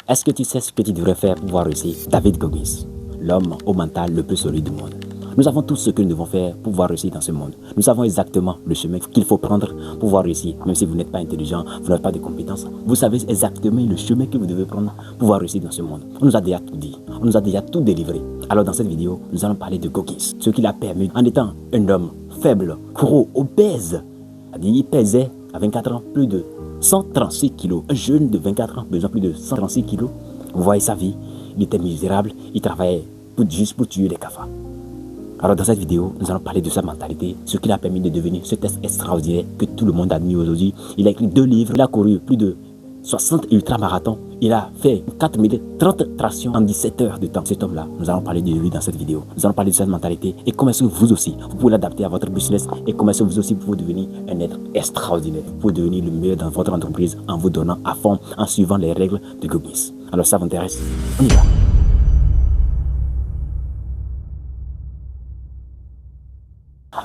Est-ce que tu sais ce que tu devrais faire pour pouvoir réussir? David Goggins, l'homme au mental le plus solide du monde. Nous avons tout ce que nous devons faire pour pouvoir réussir dans ce monde. Nous savons exactement le chemin qu'il faut prendre pour pouvoir réussir. Même si vous n'êtes pas intelligent, vous n'avez pas de compétences, vous savez exactement le chemin que vous devez prendre pour pouvoir réussir dans ce monde. On nous a déjà tout dit, on nous a déjà tout délivré. Alors dans cette vidéo, nous allons parler de Goggins, ce qu'il a permis en étant un homme faible, gros, obèse. Il pesait à 24 ans plus de 136 kilos. Un jeune de 24 ans pesant plus de 136 kilos. Vous voyez sa vie, il était misérable, il travaillait juste pour tuer les cafards. Alors dans cette vidéo, nous allons parler de sa mentalité, ce qui l'a permis de devenir ce test extraordinaire que tout le monde admire aujourd'hui. Il a écrit 2 livres, il a couru plus de 60 ultramarathons, il a fait 4030 tractions en 17 heures de temps. Cet homme-là, nous allons parler de lui dans cette vidéo. Nous allons parler de cette mentalité et comment est-ce que vous aussi, vous pouvez l'adapter à votre business et comment est-ce que vous aussi pouvez devenir un être extraordinaire. Vous pouvez devenir le meilleur dans votre entreprise en vous donnant à fond, en suivant les règles de Goggins. Alors ça vous intéresse? On y va.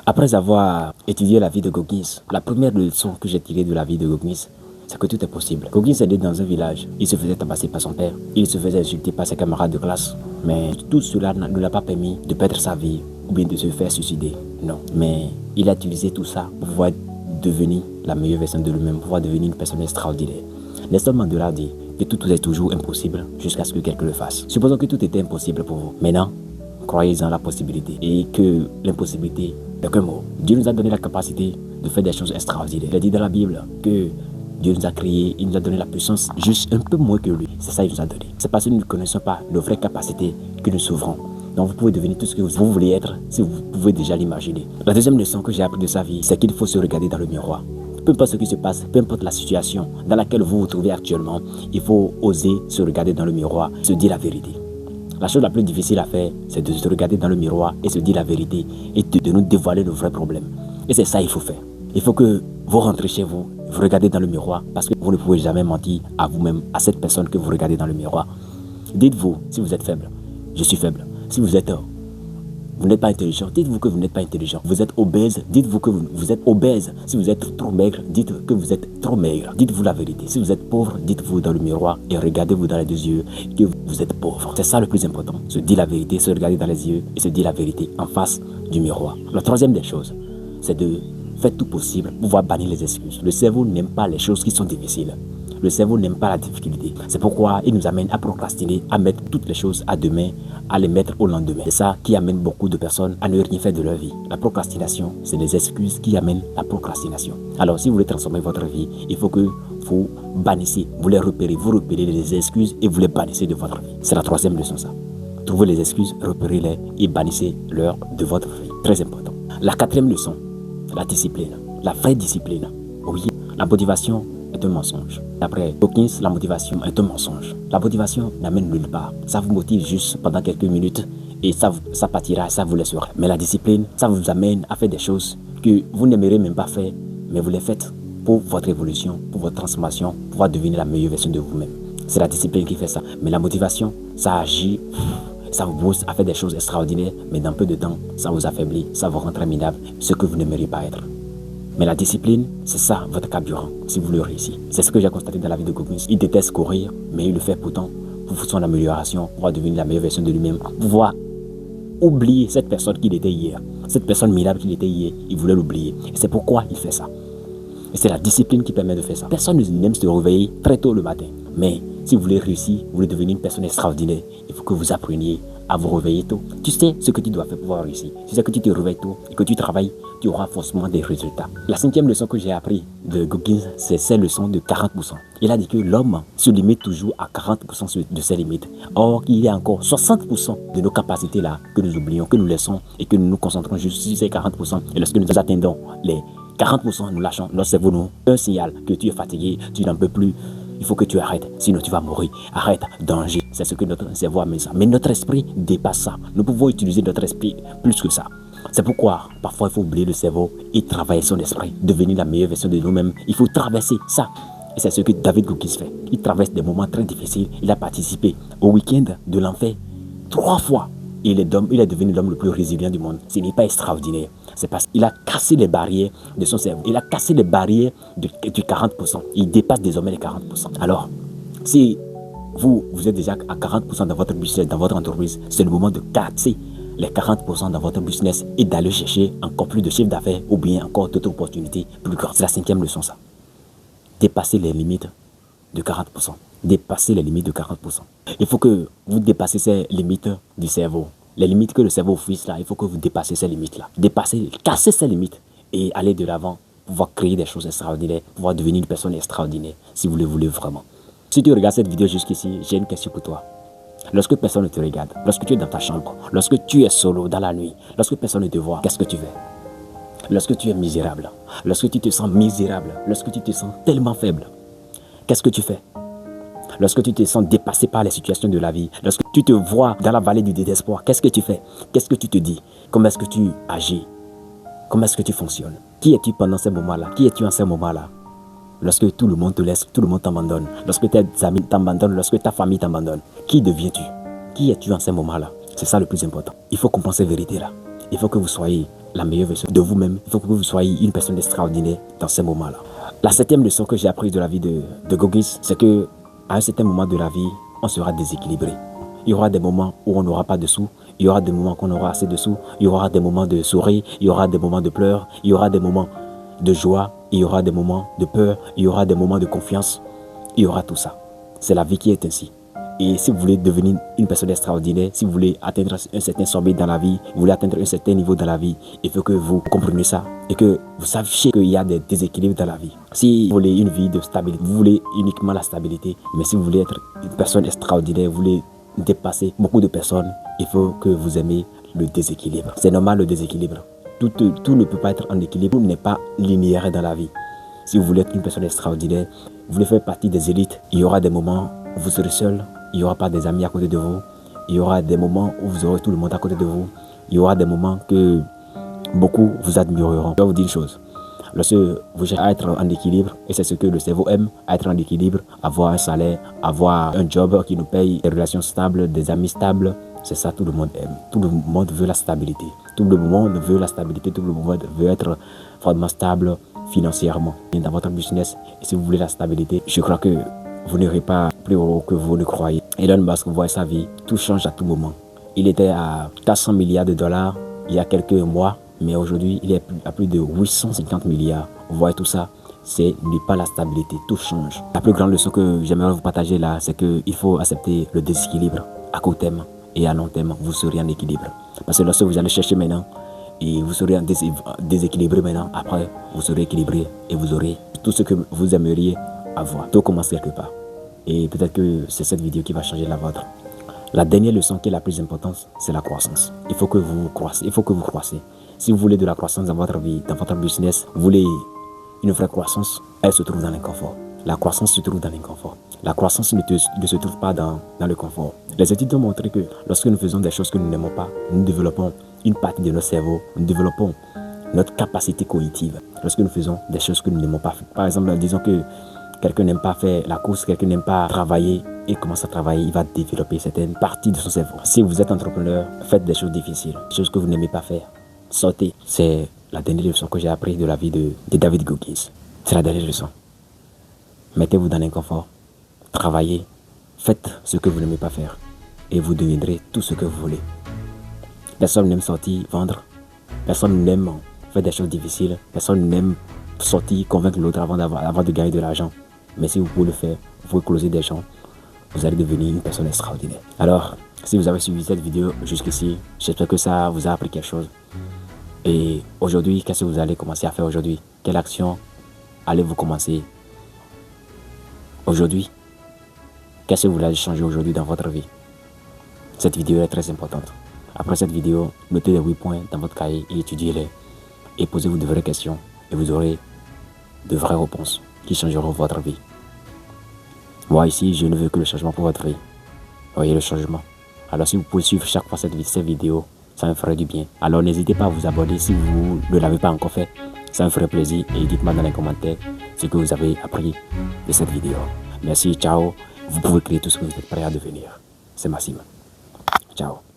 Après avoir étudié la vie de Goggins, la première leçon que j'ai tirée de la vie de Goggins, c'est que tout est possible. Goggins est né dans un village, il se faisait tabasser par son père, il se faisait insulter par ses camarades de classe, mais tout cela ne l'a pas permis de perdre sa vie ou bien de se faire suicider. Non, mais il a utilisé tout ça pour pouvoir devenir la meilleure version de lui-même, pour pouvoir devenir une personne extraordinaire. Nelson Mandela dit que tout est toujours impossible jusqu'à ce que quelqu'un le fasse. Supposons que tout était impossible pour vous. Maintenant, croyez en la possibilité et que l'impossibilité n'est qu'un mot. Dieu nous a donné la capacité de faire des choses extraordinaires. Il a dit dans la Bible que Dieu nous a créé, il nous a donné la puissance juste un peu moins que lui. C'est ça qu'il nous a donné. C'est parce que nous ne connaissons pas nos vraies capacités que nous s'ouvrons. Donc vous pouvez devenir tout ce que vous voulez être si vous pouvez déjà l'imaginer. La deuxième leçon que j'ai appris de sa vie, c'est qu'il faut se regarder dans le miroir. Peu importe ce qui se passe, peu importe la situation dans laquelle vous vous trouvez actuellement, il faut oser se regarder dans le miroir, se dire la vérité. La chose la plus difficile à faire, c'est de se regarder dans le miroir et se dire la vérité et de nous dévoiler nos vrais problèmes. Et c'est ça qu'il faut faire. Il faut que vous rentrez chez vous, vous regardez dans le miroir parce que vous ne pouvez jamais mentir à vous-même, à cette personne que vous regardez dans le miroir. Dites-vous, si vous êtes faible, je suis faible. Si vous n'êtes pas intelligent, dites-vous que vous n'êtes pas intelligent. Vous êtes obèse, dites-vous que vous êtes obèse. Si vous êtes trop maigre, dites que vous êtes trop maigre. Dites-vous la vérité. Si vous êtes pauvre, dites-vous dans le miroir et regardez-vous dans les 2 yeux que vous êtes pauvre. C'est ça le plus important. Se dire la vérité, se regarder dans les yeux et se dire la vérité en face du miroir. La troisième des choses, c'est de faire tout possible pour pouvoir bannir les excuses. Le cerveau n'aime pas les choses qui sont difficiles. Le cerveau n'aime pas la difficulté. C'est pourquoi il nous amène à procrastiner, à mettre toutes les choses à demain, à les mettre au lendemain. C'est ça qui amène beaucoup de personnes à ne rien faire de leur vie. La procrastination, c'est les excuses qui amènent la procrastination. Alors, si vous voulez transformer votre vie, il faut que vous bannissez, vous les repérez, vous repérez les excuses et vous les bannissez de votre vie. C'est la troisième leçon, ça. Trouvez les excuses, repérez-les et bannissez-les de votre vie. Très important. La quatrième leçon, la discipline. La vraie discipline. Oui, la motivation est un mensonge. D'après Goggins, la motivation est un mensonge. La motivation n'amène nulle part. Ça vous motive juste pendant quelques minutes et ça partira, ça vous laissera. Mais la discipline, ça vous amène à faire des choses que vous n'aimerez même pas faire, mais vous les faites pour votre évolution, pour votre transformation, pour pouvoir devenir la meilleure version de vous-même. C'est la discipline qui fait ça. Mais la motivation, ça agit, ça vous pousse à faire des choses extraordinaires, mais dans peu de temps, ça vous affaiblit, ça vous rend très minable, ce que vous n'aimeriez pas être. Mais la discipline, c'est ça votre carburant, si vous le réussissez. C'est ce que j'ai constaté dans la vie de Goggins. Il déteste courir, mais il le fait pourtant pour son amélioration, pour pouvoir devenir la meilleure version de lui-même, pour pouvoir oublier cette personne qu'il était hier. Cette personne minable qu'il était hier, il voulait l'oublier. Et c'est pourquoi il fait ça. Et c'est la discipline qui permet de faire ça. Personne n'aime se réveiller très tôt le matin. Mais si vous voulez réussir, vous voulez devenir une personne extraordinaire, il faut que vous appreniez à vous réveiller tôt. Tu sais ce que tu dois faire pour pouvoir réussir. Si c'est que tu te réveilles tôt et que tu travailles, tu auras forcément des résultats. La 5e leçon que j'ai appris de Goggins, c'est cette leçon de 40%. Il a dit que l'homme se limite toujours à 40% de ses limites. Or, il y a encore 60% de nos capacités là que nous oublions, que nous laissons et que nous nous concentrons juste sur ces 40%. Et lorsque nous attendons les 40%, nous lâchons, notre cerveau nous un signal que tu es fatigué, tu n'en peux plus. Il faut que tu arrêtes, sinon tu vas mourir. Arrête, danger. C'est ce que notre cerveau amène ça. Mais notre esprit dépasse ça. Nous pouvons utiliser notre esprit plus que ça. C'est pourquoi, parfois, il faut oublier le cerveau et travailler son esprit, devenir la meilleure version de nous-mêmes. Il faut traverser ça. Et c'est ce que David Goggins fait. Il traverse des moments très difficiles. Il a participé au week-end de l'enfer 3 fois. Et il est devenu l'homme le plus résilient du monde. Ce n'est pas extraordinaire. C'est parce qu'il a cassé les barrières de son cerveau. Il a cassé les barrières du 40%. Il dépasse désormais les 40%. Alors, si vous êtes déjà à 40% dans votre business, dans votre entreprise. C'est le moment de casser les 40% dans votre business et d'aller chercher encore plus de chiffre d'affaires ou bien encore d'autres opportunités plus grandes. C'est la 5e leçon, ça. Dépasser les limites de 40%. Dépasser les limites de 40%. Il faut que vous dépassez ces limites du cerveau. Les limites que le cerveau fixe là, il faut que vous dépassez ces limites-là. Dépasser, casser ces limites et aller de l'avant, pouvoir créer des choses extraordinaires, pouvoir devenir une personne extraordinaire, si vous le voulez vraiment. Si tu regardes cette vidéo jusqu'ici, j'ai une question pour toi. Lorsque personne ne te regarde, lorsque tu es dans ta chambre, lorsque tu es solo dans la nuit, lorsque personne ne te voit, qu'est-ce que tu fais? Lorsque tu es misérable, lorsque tu te sens misérable, lorsque tu te sens tellement faible, qu'est-ce que tu fais? Lorsque tu te sens dépassé par les situations de la vie, lorsque tu te vois dans la vallée du désespoir, qu'est-ce que tu fais? Qu'est-ce que tu te dis? Comment est-ce que tu agis? Comment est-ce que tu fonctionnes? Qui es-tu pendant ces moments-là? Qui es-tu en ces moments-là? Lorsque tout le monde te laisse, tout le monde t'abandonne, lorsque tes amis t'abandonnent, lorsque ta famille t'abandonne, qui deviens-tu? Qui es-tu en ces moments-là? C'est ça le plus important. Il faut comprendre cette vérité-là. Il faut que vous soyez la meilleure version de vous-même. Il faut que vous soyez une personne extraordinaire dans ces moments-là. La 7e leçon que j'ai apprise de la vie de Gogis, c'est que à un certain moment de la vie, on sera déséquilibré. Il y aura des moments où on n'aura pas de sous. Il y aura des moments qu'on aura assez de sous. Il y aura des moments de sourire. Il y aura des moments de pleurs. Il y aura des moments de joie. Il y aura des moments de peur. Il y aura des moments de confiance. Il y aura tout ça. C'est la vie qui est ainsi. Et si vous voulez devenir une personne extraordinaire, si vous voulez atteindre un certain sommet dans la vie, vous voulez atteindre un certain niveau dans la vie, il faut que vous compreniez ça et que vous sachiez qu'il y a des déséquilibres dans la vie. Si vous voulez une vie de stabilité, vous voulez uniquement la stabilité, mais si vous voulez être une personne extraordinaire, vous voulez dépasser beaucoup de personnes, il faut que vous aimiez le déséquilibre. C'est normal le déséquilibre. Tout ne peut pas être en équilibre, tout n'est pas linéaire dans la vie. Si vous voulez être une personne extraordinaire, vous voulez faire partie des élites, il y aura des moments où vous serez seul. Il n'y aura pas des amis à côté de vous. Il y aura des moments où vous aurez tout le monde à côté de vous. Il y aura des moments que beaucoup vous admireront. Je vais vous dire une chose. Lorsque vous cherchez à être en équilibre, et c'est ce que le cerveau aime, être en équilibre, avoir un salaire, avoir un job qui nous paye, des relations stables, des amis stables, c'est ça tout le monde aime. Tout le monde veut la stabilité. Tout le monde veut la stabilité. Tout le monde veut être vraiment stable financièrement dans votre business. Et si vous voulez la stabilité, je crois que vous n'irez pas plus haut que vous ne croyez. Elon Musk voit sa vie, tout change à tout moment. Il était à 400 milliards de dollars il y a quelques mois, mais aujourd'hui il est à plus de 850 milliards. Vous voyez tout ça, c'est pas la stabilité, tout change. La plus grande leçon que j'aimerais vous partager là, c'est qu'il faut accepter le déséquilibre à court terme et à long terme, vous serez en équilibre. Parce que lorsque vous allez chercher maintenant, et vous serez en déséquilibré maintenant, après vous serez équilibré et vous aurez tout ce que vous aimeriez avoir. Tout commence quelque part. Et peut-être que c'est cette vidéo qui va changer la vôtre. La dernière leçon qui est la plus importante, c'est la croissance. Il faut que vous croissez. Il faut que vous croissez. Si vous voulez de la croissance dans votre vie, dans votre business, vous voulez une vraie croissance, elle se trouve dans l'inconfort. La croissance se trouve dans l'inconfort. La croissance ne se trouve pas dans le confort. Les études ont montré que lorsque nous faisons des choses que nous n'aimons pas, nous développons une partie de notre cerveau, nous développons notre capacité cognitive. Lorsque nous faisons des choses que nous n'aimons pas, par exemple, disons que quelqu'un n'aime pas faire la course, quelqu'un n'aime pas travailler et commence à travailler, il va développer certaines parties de son cerveau. Si vous êtes entrepreneur, faites des choses difficiles, des choses que vous n'aimez pas faire. Sortez. C'est la dernière leçon que j'ai apprise de la vie de David Gogis. C'est la dernière leçon. Mettez-vous dans l'inconfort, travaillez, faites ce que vous n'aimez pas faire et vous deviendrez tout ce que vous voulez. Personne n'aime sortir, vendre. Personne n'aime faire des choses difficiles. Personne n'aime sortir, convaincre l'autre avant de gagner de l'argent. Mais si vous pouvez le faire, vous pouvez closer des gens, vous allez devenir une personne extraordinaire. Alors, si vous avez suivi cette vidéo jusqu'ici, j'espère que ça vous a appris quelque chose. Et aujourd'hui, qu'est-ce que vous allez commencer à faire aujourd'hui? Quelle action allez-vous commencer aujourd'hui? Qu'est-ce que vous allez changer aujourd'hui dans votre vie? Cette vidéo est très importante. Après cette vidéo, notez les 8 points dans votre cahier et étudiez-les. Et posez-vous de vraies questions et vous aurez de vraies réponses qui changeront votre vie. Moi ici, je ne veux que le changement pour votre vie. Voyez le changement. Alors si vous pouvez suivre chaque fois cette vidéo, ça me ferait du bien. Alors n'hésitez pas à vous abonner si vous ne l'avez pas encore fait. Ça me ferait plaisir et dites-moi dans les commentaires ce que vous avez appris de cette vidéo. Merci, ciao. Vous pouvez créer tout ce que vous êtes prêt à devenir. C'est Maxime. Ciao.